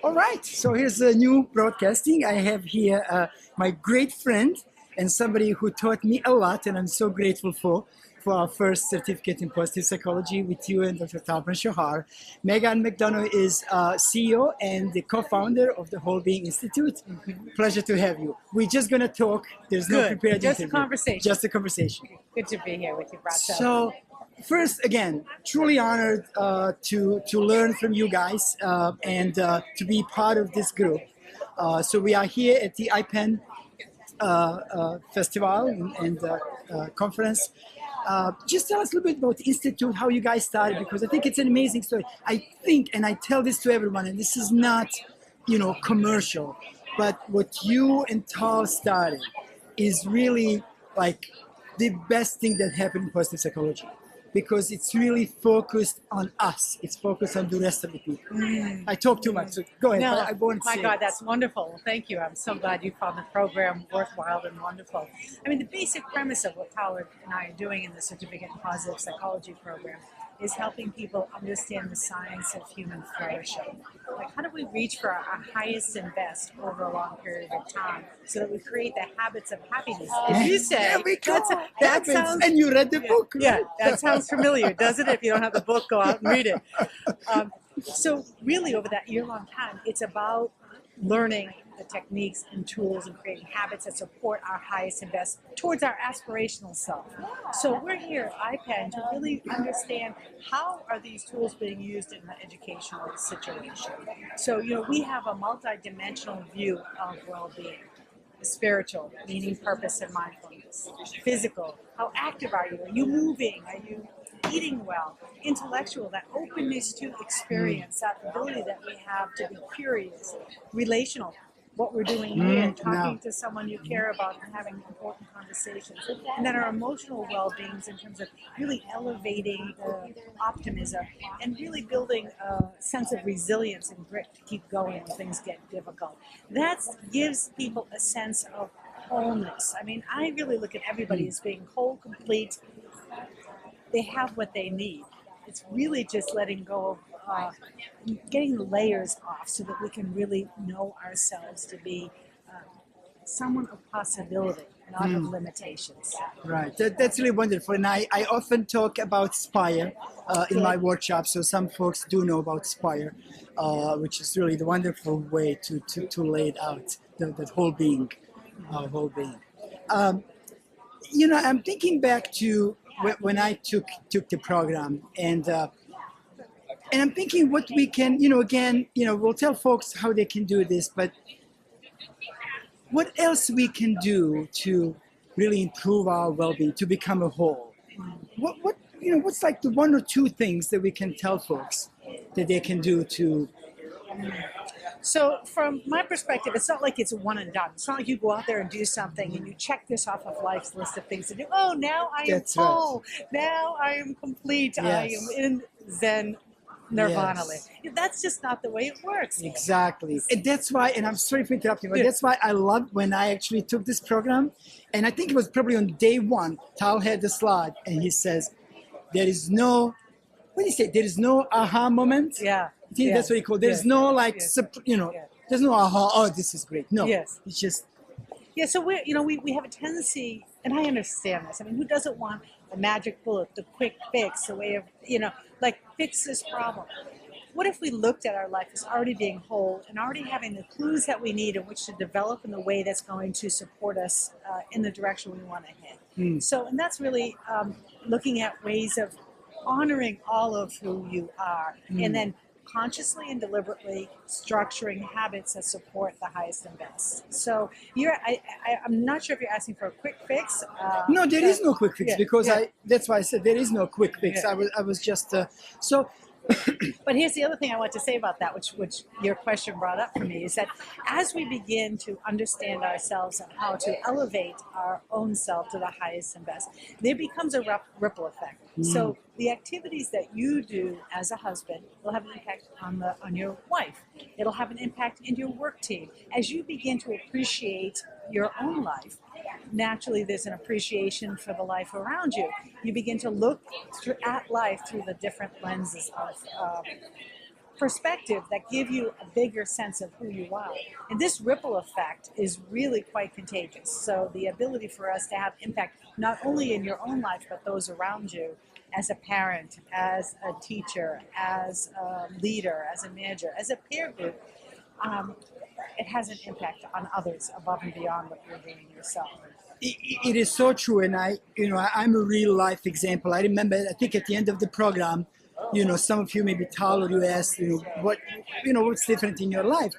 All right, so here's a new broadcasting. I have here my great friend and somebody who taught me a lot, and I'm so grateful for our first certificate in positive psychology with you and Dr. Talman Shahar. Megan McDonough is CEO and the co-founder of the Whole Being Institute. Pleasure to have you. We're just going to talk. There's no prepared Just interview. a conversation. Just a conversation. Good to be here with you, Braco. So, first, again, truly honored to learn from you guys and to be part of this group. So we are here at the IPEN festival and conference. Just tell us a little bit about the Institute, how you guys started, because I think it's an amazing story. I think, and I tell this to everyone, and this is not, commercial, but what you and Tal started is really like the best thing that happened in positive psychology, because it's really focused on us. It's focused on the rest of the people. I talk too much, so go ahead. No, I won't my say God, it. that's wonderful. Thank you. I'm so glad you found the program worthwhile and wonderful. I mean, the basic premise of what Howard and I are doing in the Certificate in Positive Psychology program is helping people understand the science of human flourishing. Like, how do we reach for our highest and best over a long period of time so that we create the habits of happiness? As you say, There we go. that sounds... And you read the book, Yeah, right? that sounds familiar, doesn't it? If you don't have the book, go out and read it. So really, over that year-long time, it's about learning the techniques and tools and creating habits that support our highest and best towards our aspirational self. So we're here at IPEN to really understand how are these tools being used in the educational situation. So, we have a multi-dimensional view of well-being. Spiritual, meaning purpose and mindfulness. Physical, how active are you? Are you moving? Are you eating well? Intellectual, that openness to experience, that ability that we have to be curious. Relational, what we're doing here, talking to someone you care about and having important conversations. And then our emotional well-beings in terms of really elevating the optimism and really building a sense of resilience and grit to keep going when things get difficult. That gives people a sense of wholeness. I mean, I really look at everybody as being whole, complete. They have what they need. It's really just letting go of getting the layers off so that we can really know ourselves to be someone of possibility, not of limitations. Right, that's really wonderful. And I often talk about SPIRE in my workshop, so some folks do know about SPIRE, which is really the wonderful way to lay it out, that whole being, whole being. I'm thinking back to when I took the program, and I'm thinking what we can, again, we'll tell folks how they can do this, but what else we can do to really improve our well-being, to become a whole? What's like the one or two things that we can tell folks that they can do to... So from my perspective, it's not like it's a one and done. It's not like you go out there and do something and you check this off of life's list of things to do. Oh, now I am full. Right. Now I am complete. Yes. I am in Zen Nirvana. Yes. That's just not the way it works. Exactly. And that's why, and I'm sorry for interrupting, but that's why I love when I actually took this program. And I think it was probably on day one, Tal had the slide and he says, there is no, what do you say? There is no aha moment. Yeah. I think that's what he called. There's no there's no aha. Oh, this is great. No, it's just. Yeah. So we have a tendency, and I understand this. I mean, who doesn't want a magic bullet, the quick fix, the way of fix this problem? What if we looked at our life as already being whole and already having the clues that we need in which to develop in the way that's going to support us in the direction we want to head? So, and that's really looking at ways of honoring all of who you are, and then consciously and deliberately structuring habits that support the highest and best. So I'm not sure if you're asking for a quick fix. No, there is no quick fix because that's why I said there is no quick fix. I was just so. But here's the other thing I want to say about that, which your question brought up for me, is that as we begin to understand ourselves and how to elevate our own self to the highest and best, there becomes a ripple effect. So the activities that you do as a husband will have an impact on your wife. It'll have an impact in your work team. As you begin to appreciate your own life, naturally there's an appreciation for the life around you. You begin to look at life through the different lenses of perspective that give you a bigger sense of who you are. And this ripple effect is really quite contagious. So the ability for us to have impact not only in your own life, but those around you, as a parent, as a teacher, as a leader, as a manager, as a peer group, it has an impact on others above and beyond what you're doing yourself. It is so true, and I'm a real life example. I remember, I think at the end of the program, some of you maybe Tal or you asked, what's different in your life,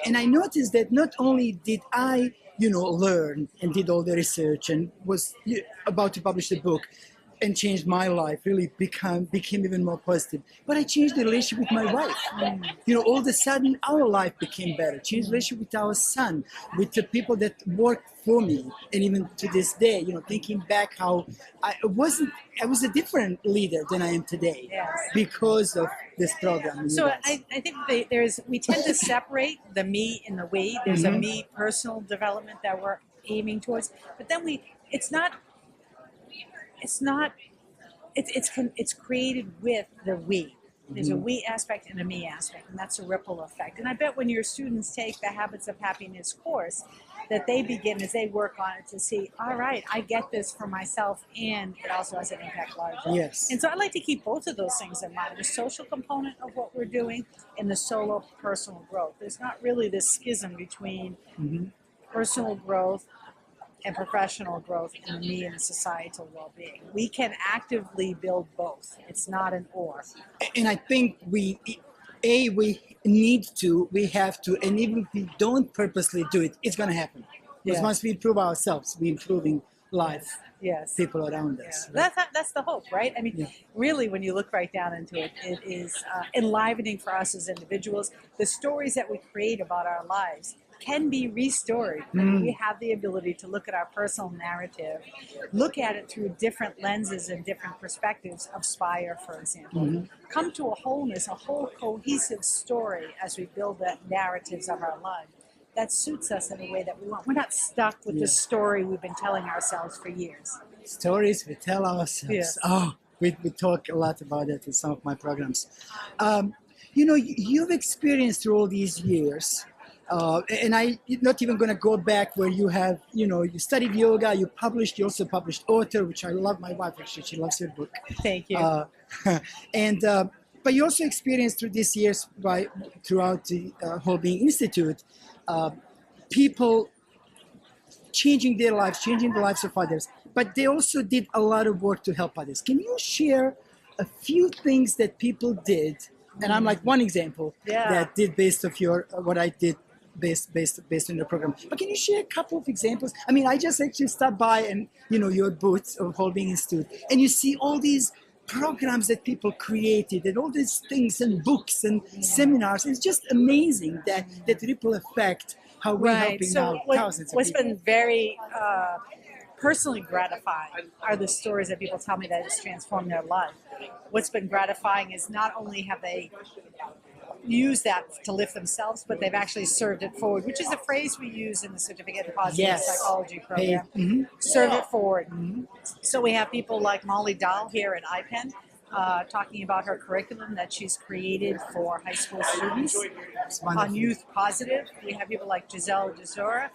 and I noticed that not only did I, learn and did all the research and was about to publish the book, and changed my life, really became even more positive. But I changed the relationship with my wife. All of a sudden our life became better. Changed the relationship with our son, with the people that work for me, and even to this day, thinking back how I was a different leader than I am today because of this program. So I think we tend to separate the me and the we. There's a me personal development that we're aiming towards, but then it's created with the we. There's a we aspect and a me aspect, and that's a ripple effect. And I bet when your students take the Habits of Happiness course, that they begin as they work on it to see, all right, I get this for myself, and it also has an impact largely. Yes. And so I like to keep both of those things in mind, the social component of what we're doing and the solo personal growth. There's not really this schism between personal growth and professional growth and me and societal well-being. We can actively build both. It's not an or. And I think we have to, and even if we don't purposely do it, it's going to happen. Because once we improve ourselves, we're improving life, people around us. Right? That's the hope, right? I mean, really, when you look right down into it, it is enlivening for us as individuals. The stories that we create about our lives can be restored. We have the ability to look at our personal narrative, look at it through different lenses and different perspectives of Spire, for example. Come to a wholeness, a whole cohesive story as we build the narratives of our life that suits us in a way that we want. We're not stuck with the story we've been telling ourselves for years. Stories we tell ourselves. We talk a lot about that in some of my programs. You've experienced through all these years, and I'm not even going to go back where you have, you studied yoga, you also published Author, which I love. My wife, actually, she loves your book. Thank you. But you also experienced through these years, throughout the Whole Being Institute, people changing their lives, changing the lives of others. But they also did a lot of work to help others. Can you share a few things that people did? And I'm like one example that did based of what I did based on your program. But can you share a couple of examples? I mean, I just actually stopped by and your booth of Whole Being Institute, and you see all these programs that people created and all these things and books and seminars. It's just amazing that ripple effect, how we're helping out thousands of people. What's been very personally gratifying are the stories that people tell me that it's transformed their life. What's been gratifying is not only have they used that to lift themselves, but they've actually served it forward, which is a phrase we use in the Certificate in Positive Psychology program. Serve it forward. So we have people like Molly Dahl here at IPEN talking about her curriculum that she's created for high school students on Youth Positive. We have people like Giselle DeZora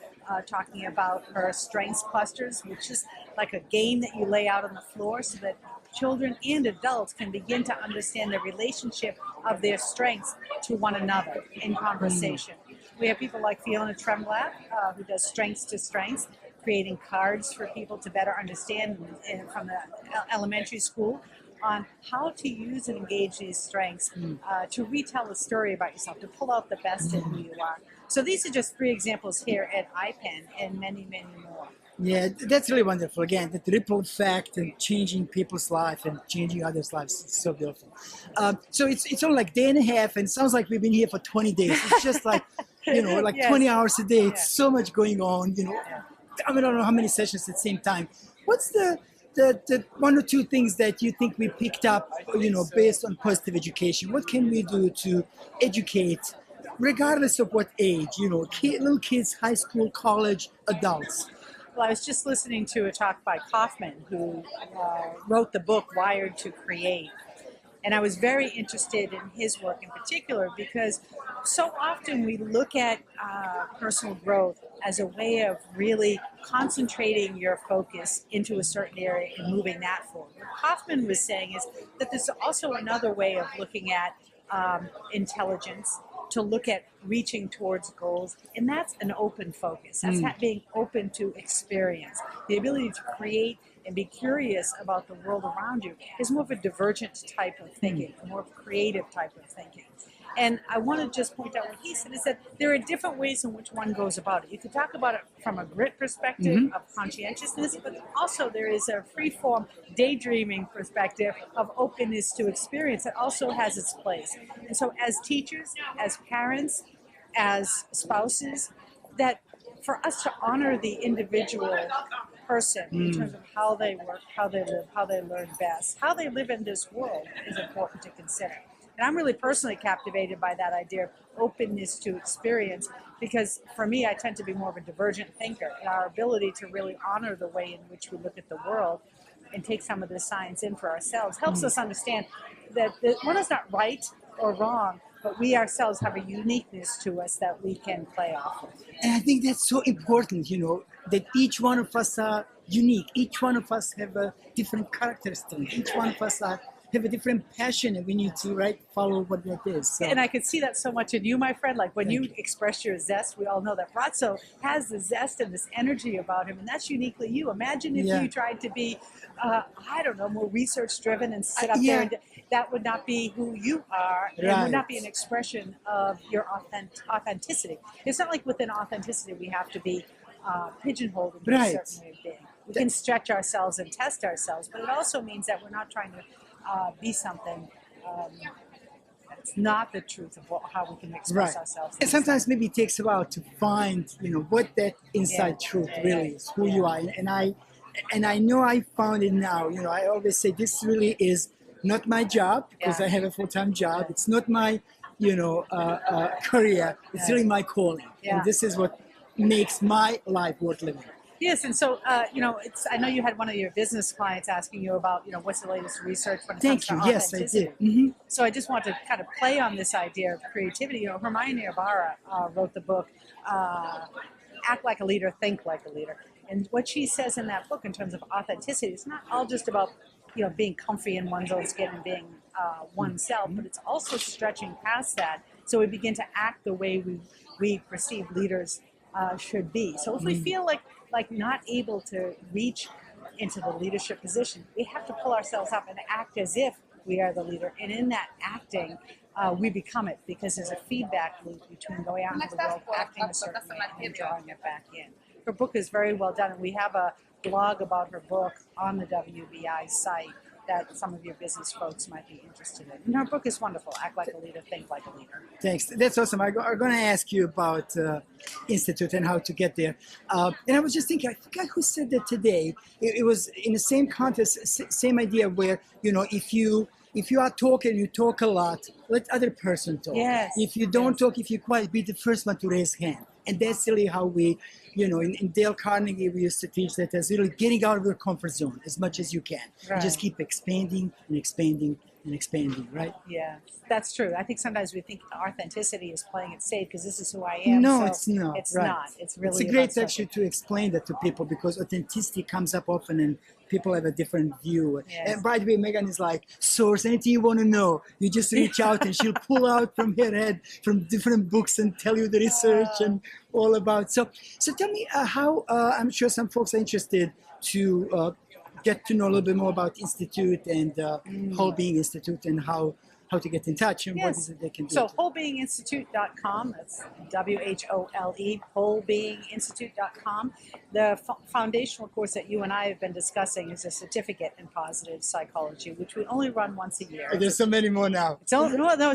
talking about her strengths clusters, which is like a game that you lay out on the floor so that children and adults can begin to understand the relationship of their strengths to one another in conversation. We have people like Fiona Tremblay, who does Strengths to Strengths, creating cards for people to better understand from the elementary school on how to use and engage these strengths to retell a story about yourself, to pull out the best in who you are. So these are just 3 examples here at IPEN and many, many more. Yeah, that's really wonderful. Again, the ripple effect and changing people's life and changing others' lives. It's so beautiful. So it's only like a day and a half, and it sounds like we've been here for 20 days. It's just like, 20 hours a day. It's so much going on, I don't know how many sessions at the same time. What's the 1 or 2 things that you think we picked up, based on positive education? What can we do to educate, regardless of what age, little kids, high school, college, adults? Well, I was just listening to a talk by Kaufman, who wrote the book Wired to Create. And I was very interested in his work in particular because so often we look at personal growth as a way of really concentrating your focus into a certain area and moving that forward. What Kaufman was saying is that there's also another way of looking at intelligence, to look at reaching towards goals, and that's an open focus. That's being open to experience. The ability to create and be curious about the world around you is more of a divergent type of thinking, a more creative type of thinking. And I want to just point out what he said is that there are different ways in which one goes about it. You could talk about it from a grit perspective of conscientiousness, but also there is a free-form daydreaming perspective of openness to experience that also has its place. And so as teachers, as parents, as spouses, that for us to honor the individual person in terms of how they work, how they live, how they learn best, how they live in this world is important to consider. And I'm really personally captivated by that idea of openness to experience, because for me, I tend to be more of a divergent thinker, and our ability to really honor the way in which we look at the world and take some of the science in for ourselves helps us understand that one is not right or wrong, but we ourselves have a uniqueness to us that we can play off of. And I think that's so important, that each one of us are unique. Each one of us have a different characteristic. Each one of us have a different passion, and we need to follow what that is. So. And I could see that so much in you, my friend. Like when you express your zest, we all know that Braco has the zest and this energy about him, and that's uniquely you. Imagine if you tried to be, more research-driven and sit up there, and that would not be who you are. It would not be an expression of your authenticity. It's not like within authenticity we have to be pigeonholed into a certain way of being. We can stretch ourselves and test ourselves, but it also means that we're not trying to be something that's not the truth of how we can express ourselves. And sometimes maybe it takes a while to find, what that inside truth really is, who you are. And I know I found it now. I always say this really is not my job, because I have a full-time job. It's not my, career. It's really my calling. And this is what makes my life worth living. Yes, and so, I know you had one of your business clients asking you about, what's the latest research when it comes to authenticity. Yes, I did. So I just want to kind of play on this idea of creativity. Hermione Ibarra wrote the book, Act Like a Leader, Think Like a Leader. And what she says in that book in terms of authenticity, it's not all just about, being comfy in one's own skin and being oneself, but it's also stretching past that. So we begin to act the way we perceive leaders should be. So if we feel like not able to reach into the leadership position, we have to pull ourselves up and act as if we are the leader. And in that acting, we become it, because there's a feedback loop between going out into the world, acting a certain way, and drawing it back in. Her book is very well done, and we have a blog about her book on the WBI site that some of your business folks might be interested in. And her book is wonderful, Act Like a Leader, Think Like a Leader. Thanks. That's awesome. I'm going to ask you about Institute and how to get there. And I was just thinking, I forgot who said that today. It was in the same context, same idea where, if you are talking, you talk a lot, let other person talk. Yes. If you don't talk, if you're quiet, be the first one to raise hand. And that's really how we, in Dale Carnegie, we used to teach that as really getting out of your comfort zone as much as you can. Right. And just keep expanding and expanding and expanding, right? Yeah, that's true. I think sometimes we think authenticity is playing it safe because this is who I am. No, so it's not. It's right. not. It's really It's a great actually to explain that to people, because authenticity comes up often and people have a different view. Yes. And by the way, Megan is like, source, anything you want to know, you just reach out and she'll pull out from her head from different books and tell you the research and all about. So tell me how, I'm sure some folks are interested to get to know a little bit more about Institute and Whole Being Institute and how to get in touch and what is it they can do. So wholebeinginstitute.com, that's WHOLE, wholebeinginstitute.com. The foundational course that you and I have been discussing is a certificate in positive psychology, which we only run once a year. There's so many more now. It's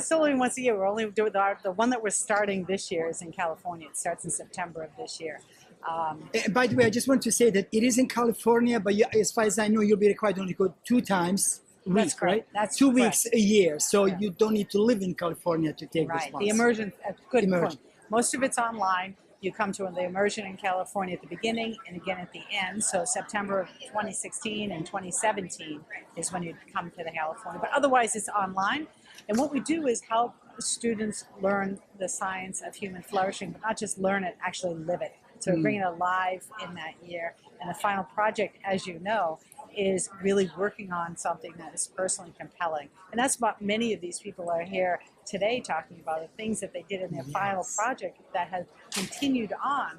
still only once a year. We're only doing the one that we're starting this year is in California. It starts in September of this year. And by the way, I just want to say that it is in California, but as far as I know, you'll be required to only go 2 times a week, That's correct. right? That's 2 correct. weeks a year, so you don't need to live in California to take this Right. class. The immersion, good Immersion. point. Most of it's online. You come to the immersion in California at the beginning and again at the end. So September of 2016 and 2017 is when you come to the California. But otherwise, it's online. And what we do is help students learn the science of human flourishing, but not just learn it, actually live it. So we're bringing it alive in that year. And the final project, as you know, is really working on something that is personally compelling. And that's what many of these people are here today talking about, the things that they did in their final project that has continued on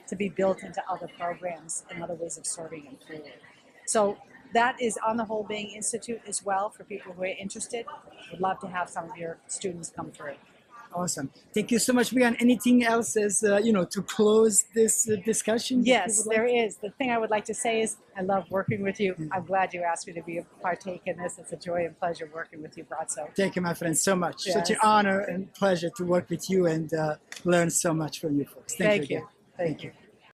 to be built into other programs and other ways of serving and food. So that is on the Whole Being Institute as well for people who are interested. We'd love to have some of your students come through. Awesome. Thank you so much, Megan. Anything else as, to close this discussion? Yes, there is. The thing I would like to say is I love working with you. I'm glad you asked me to be a partake in this. It's a joy and pleasure working with you, Braco. Thank you, my friend, so much. Yes. Such an honor and pleasure to work with you and learn so much from you folks. Thank you. Thank you.